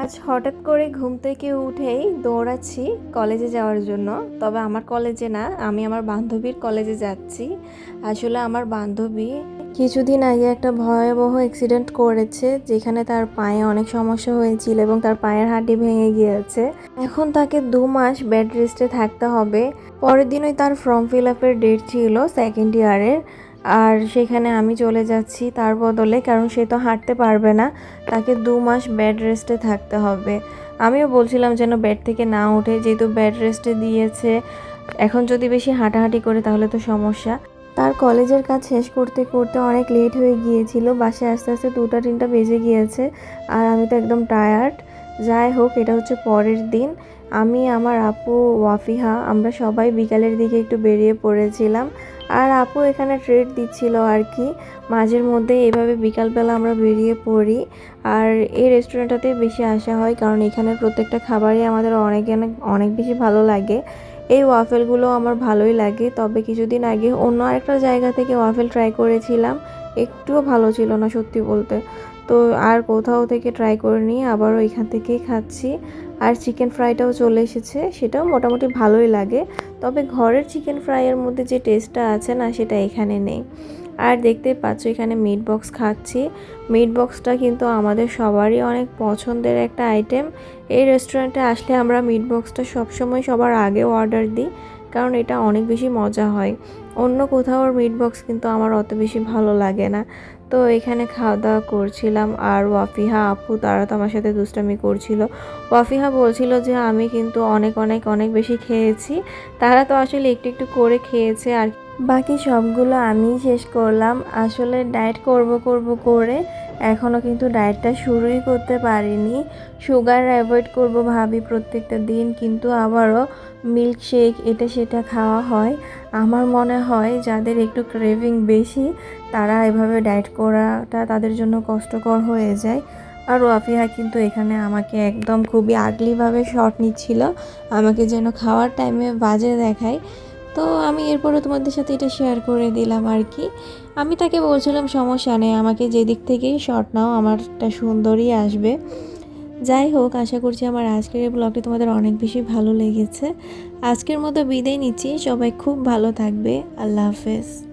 আজ হঠাৎ করে ঘুম থেকে উঠেই দৌড়াচ্ছি কলেজে যাওয়ার জন্য। তবে আমার কলেজে না, আমি আমার বান্ধবীর কলেজে যাচ্ছি। আসলে আমার বান্ধবী কিছুদিন আগে একটা ভয়াবহ অ্যাক্সিডেন্ট করেছে, যেখানে তার পায়ে অনেক সমস্যা হয়েছিল এবং তার পায়ের হাড্ডি ভেঙে গিয়েছে। এখন তাকে 2 মাস বেড রেস্টে থাকতে হবে। পরের দিনই তার ফর্ম ফিল আপের ডেট ছিল সেকেন্ড ইয়ারের। আর সেখানে আমি চলে যাচ্ছি তার বদলে, কারণ সে তো হাঁটতে পারবে না, তাকে 2 মাস বেড রেস্টে থাকতে হবে। আমিও বলছিলাম যেন বেড থেকে না উঠে, যেহেতু বেড রেস্টে দিয়েছে, এখন যদি বেশি হাঁটাহাঁটি করে তাহলে তো সমস্যা। তার কলেজের কাজ শেষ করতে করতে অনেক লেট হয়ে গিয়েছিল, বাসায় আস্তে আস্তে 2টা 3টা বেজে গিয়েছে। আর আমি তো একদম টায়ার্ড। যাই হোক, এটা হচ্ছে পরের দিন। আমি, আমার আপু, ওয়াফিহা, আমরা সবাই বিকালের দিকে একটু বেরিয়ে পড়েছিলাম। আর আপু এখানে ট্রিট দিচ্ছিল আর কি। মাঝের মধ্যে এভাবে বিকালবেলা আমরা বেরিয়ে পড়ি। আর এই রেস্টুরেন্টটাতে বেশি আসা হয়, কারণ এখানে প্রত্যেকটা খাবারই আমাদের অনেক অনেক অনেক বেশি ভালো লাগে। এই ওয়াফেলগুলো আমার ভালোই লাগে। তবে কিছুদিন আগে অন্য আরেকটা জায়গা থেকে ওয়াফেল ট্রাই করেছিলাম, একটুও ভালো ছিল না সত্যি বলতে। তো আর কোথাও থেকে ট্রাই করে নিয়ে আবারও এখান থেকেই খাচ্ছি। আর চিকেন ফ্রাইটাও চলে এসেছে, সেটাও মোটামুটি ভালোই লাগে। তবে ঘরের চিকেন ফ্রাইয়ের মধ্যে যে টেস্টটা আছে না, সেটা এখানে নেই। আর দেখতেই পাচ্ছ এখানে মিট বক্স খাচ্ছি। মিট বক্সটা কিন্তু আমাদের সবারই অনেক পছন্দের একটা আইটেম। এই রেস্টুরেন্টে আসলে আমরা মিট বক্সটা সবসময় সবার আগে অর্ডার দিই, কারণ এটা অনেক বেশি মজা হয়। অন্য কোথাও মিট বক্স কিন্তু আমার অত বেশি ভালো লাগে না। তো এখানে খাওয়া দাওয়া করছিলাম, আর ওয়াফিহা, আপু তারা তো আমার সাথে দুষ্টামি করছিল। ওয়াফিহা বলছিল যে আমি কিন্তু অনেক অনেক অনেক বেশি খেয়েছি। তারা তো আসলে একটু একটু করে খেয়েছে, আর বাকি সবগুলো আমিই শেষ করলাম। আসলে ডায়েট করব করব করে এখনও কিন্তু ডায়েটটা শুরুই করতে পারিনি। সুগার অ্যাভয়েড করব ভাবি প্রত্যেকটা দিন, কিন্তু আবারও মিল্কশেক এটা সেটা খাওয়া হয়। আমার মনে হয় যাদের একটু ক্রেভিং বেশি, তারা এভাবে ডায়েট করাটা তাদের জন্য কষ্টকর হয়ে যায়। আর ওয়াফিহা কিন্তু এখানে আমাকে একদম খুবই আগলিভাবে শট নিচ্ছিল, আমাকে যেন খাওয়ার টাইমে বাজে দেখায়। তো আমি এরপরে তোমাদের সাথে এটা শেয়ার করে দিলাম আর কি। আমি তাকে বলছিলাম সমস্যা নেই, আমাকে যেদিক থেকেই শট নাও, আমারটা সুন্দরই আসবে। যাই হোক, আশা করছি আমার আজকের এই ব্লগটি তোমাদের অনেক বেশি ভালো লেগেছে। আজকের মতো বিদায় নিচ্ছি, সবাই খুব ভালো থাকবে। আল্লাহ হাফেজ।